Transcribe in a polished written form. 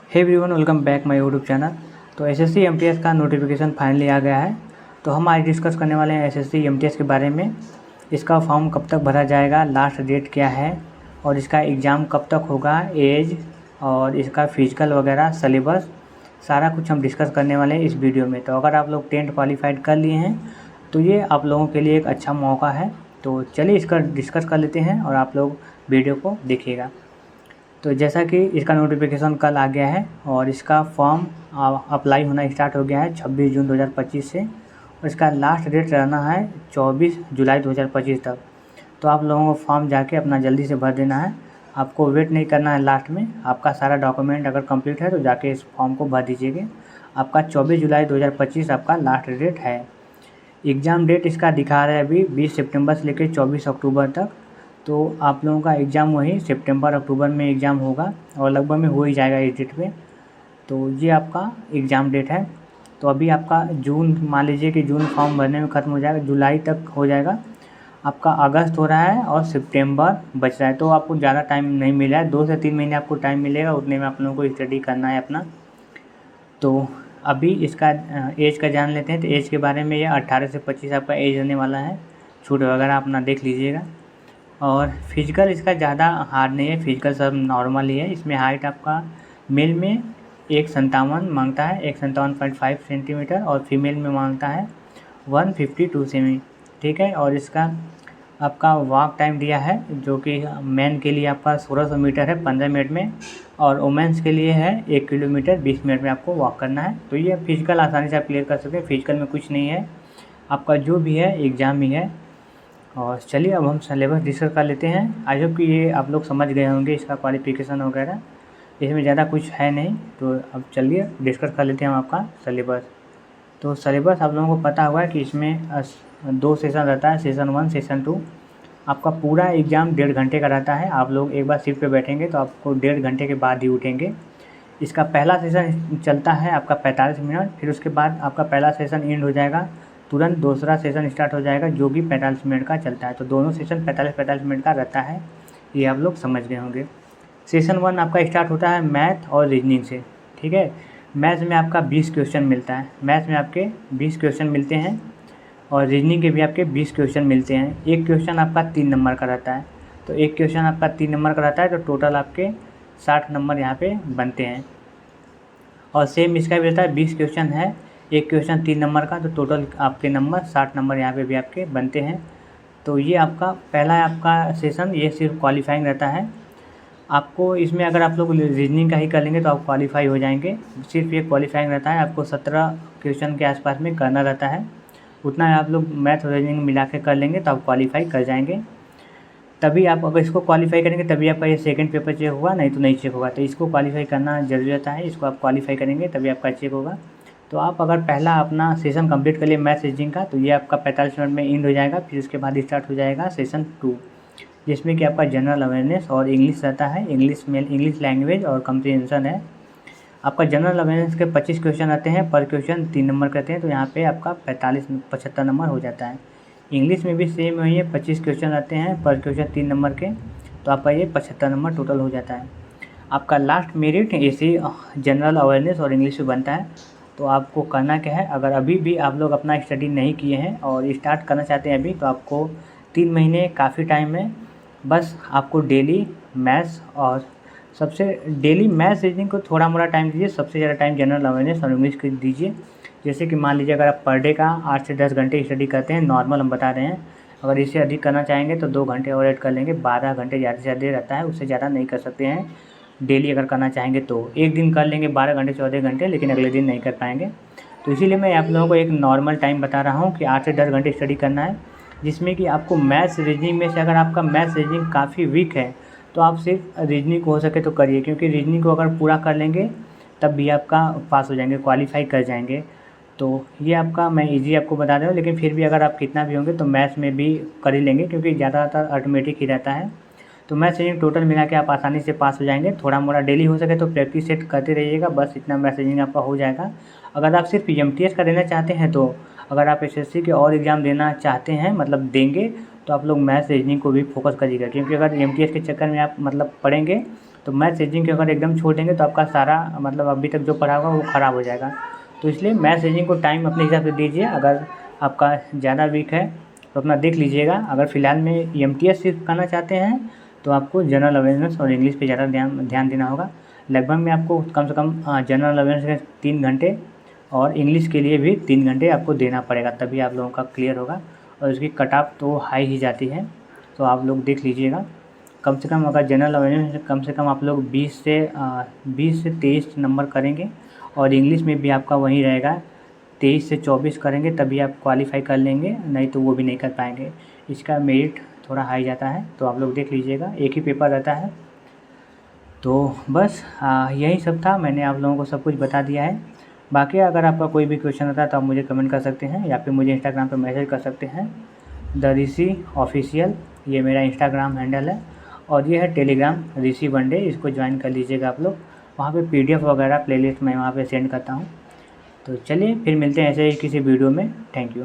Hey everyone, welcome back my YouTube channel. तो SSC MTS का notification finally आ गया है। तो हम आज डिस्कस करने वाले हैं एसएससी एमटीएस के बारे में। इसका फॉर्म कब तक भरा जाएगा, लास्ट डेट क्या है और इसका एग्ज़ाम कब तक होगा, एज और इसका फिजिकल वगैरह सिलेबस सारा कुछ हम डिस्कस करने वाले हैं इस वीडियो में। तो अगर आप लोग 10th क्वालिफाइड कर लिए हैं तो ये आप लोगों के लिए एक अच्छा मौका है। तो चलिए इसका डिस्कस कर लेते हैं और आप लोग वीडियो को देखिएगा। तो जैसा कि इसका नोटिफिकेशन कल आ गया है और इसका फॉर्म अप्लाई होना स्टार्ट हो गया है 26 जून 2025 से और इसका लास्ट डेट रहना है 24 जुलाई 2025 तक। तो आप लोगों को फॉर्म जाके अपना जल्दी से भर देना है, आपको वेट नहीं करना है। लास्ट में आपका सारा डॉक्यूमेंट अगर कंप्लीट है तो जाके इस फॉर्म को भर दीजिएगा। आपका 24 जुलाई 2025 आपका लास्ट डेट है। एग्ज़ाम डेट इसका दिखा रहा है अभी 20 सितंबर से लेकर 24 अक्टूबर तक। तो आप लोगों का एग्ज़ाम वही सितंबर अक्टूबर में एग्ज़ाम होगा और लगभग में हो ही जाएगा इस डेट पे। तो ये आपका एग्ज़ाम डेट है। तो अभी आपका जून, मान लीजिए कि जून फॉर्म भरने में ख़त्म हो जाएगा, जुलाई तक हो जाएगा। आपका अगस्त हो रहा है और सितंबर बच रहा है। तो आपको ज़्यादा टाइम नहीं मिला है, 2 से 3 महीने आपको टाइम मिलेगा, उतने में आप लोगों को स्टडी करना है अपना। तो अभी इसका एज का जान लेते हैं। तो एज के बारे में ये 18 से 25 आपका एज रहने वाला है। छूट वगैरह अपना देख लीजिएगा। और फिजिकल इसका ज़्यादा हार्ड नहीं है, फिजिकल सब नॉर्मल ही है। इसमें हाइट आपका मेल में 157 मांगता है, 157.5 सेंटीमीटर और फीमेल में मांगता है 152 सेमी, ठीक है। और इसका आपका वॉक टाइम दिया है जो कि मैन के लिए आपका 1600 मीटर है 15 मिनट में और वुमेंस के लिए है 1 किलोमीटर 20 मिनट में आपको वॉक करना है। तो ये फिजिकल आसानी से आप क्लियर कर सकते हैं। फिजिकल में कुछ नहीं है, आपका जो भी है एग्ज़ाम ही है। और चलिए अब हम सिलेबस डिस्कस कर लेते हैं। आई होप कि ये आप लोग समझ गए होंगे इसका क्वालिफिकेशन वगैरह, इसमें ज़्यादा कुछ है नहीं। तो अब चलिए डिस्कस कर लेते हैं हम आपका सिलेबस। तो सिलेबस आप लोगों को पता होगा कि इसमें 2 सेशन रहता है, सेशन 1 सेशन 2। आपका पूरा एग्ज़ाम 1.5 घंटे का रहता है। आप लोग एक बार सीट पे बैठेंगे तो आपको 1.5 घंटे के बाद ही उठेंगे। इसका पहला सेशन चलता है आपका 45 मिनट, फिर उसके बाद आपका पहला सेशन एंड हो जाएगा, तुरंत दूसरा सेशन स्टार्ट हो जाएगा जो कि 45 मिनट का चलता है। तो दोनों सेशन 45-45 मिनट का रहता है, ये आप लोग समझ गए होंगे। सेशन 1 आपका स्टार्ट होता है मैथ और रीजनिंग से, ठीक है। मैथ्स में आपका 20 क्वेश्चन मिलता है, मैथ्स में आपके 20 क्वेश्चन मिलते हैं और रीजनिंग के भी आपके 20 क्वेश्चन मिलते हैं। एक क्वेश्चन आपका 3 नंबर का रहता है। तो एक क्वेश्चन आपका 3 नंबर का रहता है, तो टोटल आपके 60 नंबर यहाँ पे बनते हैं। और सेम इसका भी रहता है, 20 क्वेश्चन है, एक क्वेश्चन 3 नंबर का, तो टोटल आपके नंबर 60 नंबर यहाँ पे भी आपके बनते हैं। तो ये आपका पहला आपका सेशन ये सिर्फ क्वालिफाइंग रहता है। आपको इसमें अगर आप लोग रीजनिंग का ही कर लेंगे तो आप क्वालिफाई हो जाएंगे। सिर्फ ये क्वालिफाइंग रहता है, आपको 17 क्वेश्चन के आसपास में करना रहता है। उतना आप लोग मैथ और रीजनिंग मिला के कर लेंगे तो आप क्वालिफाई कर जाएंगे। तभी आप अगर इसको क्वालिफाई करेंगे तभी आपका ये सेकंड पेपर चेक होगा, नहीं तो नहीं चेक होगा। तो इसको क्वालिफाई करना जरूरी रहता है, इसको आप क्वालिफाई करेंगे तभी आपका चेक होगा। तो आप अगर पहला अपना सेशन कंप्लीट कर लिए मैथ रीजनिंग का तो ये आपका 45 मिनट में एंड हो जाएगा। फिर उसके बाद स्टार्ट हो जाएगा सेशन 2, जिसमें कि आपका जनरल अवेयरनेस और इंग्लिश रहता है, इंग्लिश लैंग्वेज और कम्प्रीहेंशन है। आपका जनरल अवेयरनेस के 25 क्वेश्चन आते हैं, पर क्वेश्चन 3 नंबर करते हैं, तो यहाँ पे आपका 75 नंबर हो जाता है। इंग्लिश में भी सेम वही है, 25 क्वेश्चन आते हैं, पर क्वेश्चन 3 नंबर के, तो आपका ये 75 नंबर टोटल हो जाता है। आपका लास्ट मेरिट इसी जनरल अवेयरनेस और इंग्लिश में बनता है। तो आपको करना क्या है, अगर अभी भी आप लोग अपना स्टडी नहीं किए हैं और स्टार्ट करना चाहते हैं अभी, तो आपको 3 महीने काफ़ी टाइम है। बस आपको डेली मैथ्स और डेली मैथ्स रीजनिंग को थोड़ा मोड़ा टाइम दीजिए, सबसे ज़्यादा टाइम जनरल अवेयरनेस और इंग्लिश को दीजिए। जैसे कि मान लीजिए अगर आप पर डे का 8 से 10 घंटे स्टडी करते हैं, नॉर्मल हम बता रहे हैं, अगर इससे अधिक करना चाहेंगे तो 2 घंटे और ऐड कर लेंगे, 12 घंटे ज़्यादा से ज़्यादा रहता है, उससे ज़्यादा नहीं कर सकते हैं। डेली अगर करना चाहेंगे तो एक दिन कर लेंगे 12 घंटे 14 घंटे, लेकिन अगले दिन नहीं कर पाएंगे। तो इसीलिए मैं आप लोगों को एक नॉर्मल टाइम बता रहा हूँ कि 8 से 10 घंटे स्टडी करना है, जिसमें कि आपको मैथ्स रीजनिंग में से अगर आपका मैथ्स रीजनिंग काफ़ी वीक है तो आप सिर्फ रीजनिंग को हो सके तो करिए, क्योंकि रीजनिंग को अगर पूरा कर लेंगे तब भी आपका पास हो जाएंगे, क्वालिफाई कर जाएंगे। तो ये आपका मैं इजी आपको बता रहा हूँ, लेकिन फिर भी अगर आप कितना भी होंगे तो मैथ्स में भी कर ही लेंगे, क्योंकि ज़्यादातर ऑटोमेटिक ही रहता है। तो मैथ्स रीजनिंग टोटल मिला के आप आसानी से पास हो जाएंगे। थोड़ा मोड़ा डेली हो सके तो प्रैक्टिस सेट करते रहिएगा, बस इतना मैथ्स रीजनिंग आपका हो जाएगा। अगर आप सिर्फ एमटीएस का देना चाहते हैं, तो अगर आप एसएससी के और एग्ज़ाम देना चाहते हैं, मतलब देंगे, तो आप लोग मैथ्स रीजनिंग को भी फोकस करिएगा, क्योंकि अगर एमटीएस के चक्कर में आप मतलब पढ़ेंगे तो मैथ्स रीजनिंग को अगर एकदम छोड़ देंगे तो आपका सारा मतलब अभी तक जो पढ़ा होगा वो ख़राब हो जाएगा। तो इसलिए मैथ्स रीजनिंग को टाइम अपने हिसाब से दीजिए। अगर आपका ज़्यादा वीक है तो अपना देख लीजिएगा। अगर फ़िलहाल में एमटीएस सिर्फ करना चाहते हैं तो आपको जनरल अवेयरनेस और इंग्लिश पे ज़्यादा ध्यान देना होगा। लगभग में आपको कम से कम जनरल अवेयरनेस के 3 घंटे और इंग्लिश के लिए भी 3 घंटे आपको देना पड़ेगा, तभी आप लोगों का क्लियर होगा। और उसकी कट ऑफ तो हाई ही जाती है, तो आप लोग देख लीजिएगा। कम से कम अगर जनरल अवेयरनेस कम से कम आप लोग 20 से 23 नंबर करेंगे और इंग्लिश में भी आपका वही रहेगा 23 से 24 करेंगे, तभी आप क्वालिफाई कर लेंगे, नहीं तो वो भी नहीं कर पाएंगे। इसका मेरिट थोड़ा हाई जाता है, तो आप लोग देख लीजिएगा। एक ही पेपर रहता है। तो बस यही सब था, मैंने आप लोगों को सब कुछ बता दिया है। बाकी अगर आपका कोई भी क्वेश्चन होता है तो आप मुझे कमेंट कर सकते हैं या फिर मुझे इंस्टाग्राम पर मैसेज कर सकते हैं। द ऋषि ऑफिशियल ये मेरा इंस्टाग्राम हैंडल है, और ये है टेलीग्राम ऋषि वनडे, इसको ज्वाइन कर लीजिएगा आप लोग। वहाँ पे पीडीएफ वगैरह प्लेलिस्ट मैं वहाँ पे सेंड करता हूँ। तो चलिए फिर मिलते हैं ऐसे ही किसी वीडियो में। Thank you.